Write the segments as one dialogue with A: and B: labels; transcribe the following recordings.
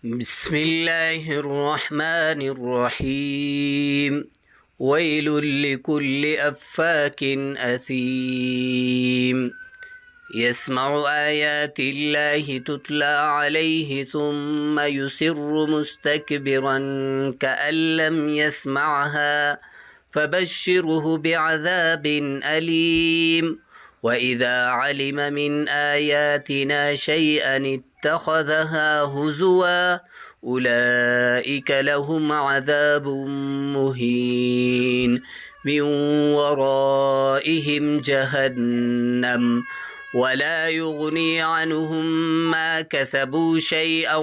A: بسم الله الرحمن الرحيم. ويل لكل أفاك أثيم يسمع آيات الله تتلى عليه ثم يصر مستكبرا كأن لم يسمعها فبشره بعذاب أليم. وإذا علم من آياتنا شيئا اتخذها هزوا أولئك لهم عذاب مهين من ورائهم جهنم ولا يغني عنهم ما كسبوا شيئا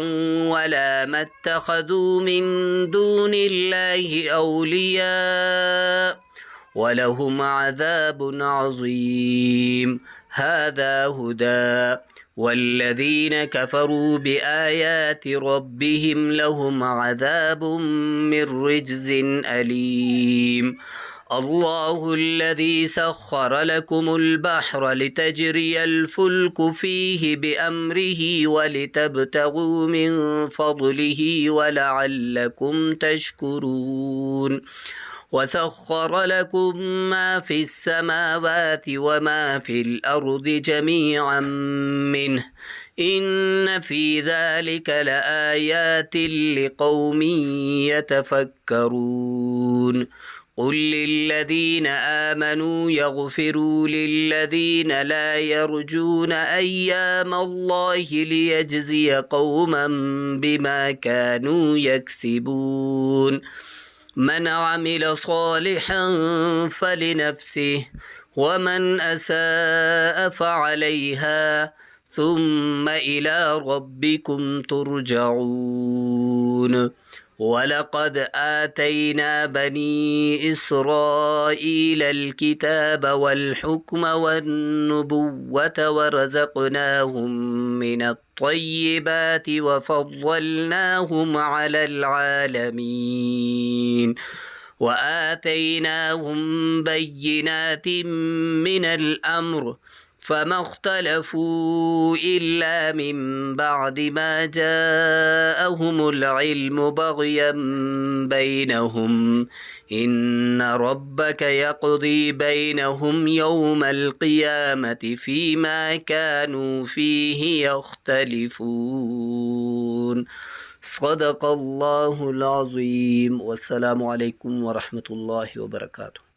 A: ولا ما اتخذوا من دون الله أولياء ولهم عذاب عظيم. هذا هدى والذين كفروا بآيات ربهم لهم عذاب من رجز أليم. الله الذي سخر لكم البحر لتجري الفلك فيه بأمره ولتبتغوا من فضله ولعلكم تشكرون. وسخر لكم ما في السماوات وما في الأرض جميعا منه إن في ذلك لآيات لقوم يتفكرون. قل للذين آمنوا يغفروا للذين لا يرجون أيام الله ليجزي قوما بما كانوا يكسبون. من عمل صالحا فلنفسه ومن أساء فعليها ثم إلى ربكم ترجعون. ولقد آتينا بني إسرائيل الكتاب والحكم والنبوة ورزقناهم من الطيبات وفضلناهم على العالمين وآتيناهم بينات من الأمر فما اختلفوا إلا من بعد ما جاءهم العلم بغيا بينهم إن ربك يقضي بينهم يوم القيامة فيما كانوا فيه يختلفون. صدق الله العظيم. والسلام عليكم ورحمة الله وبركاته.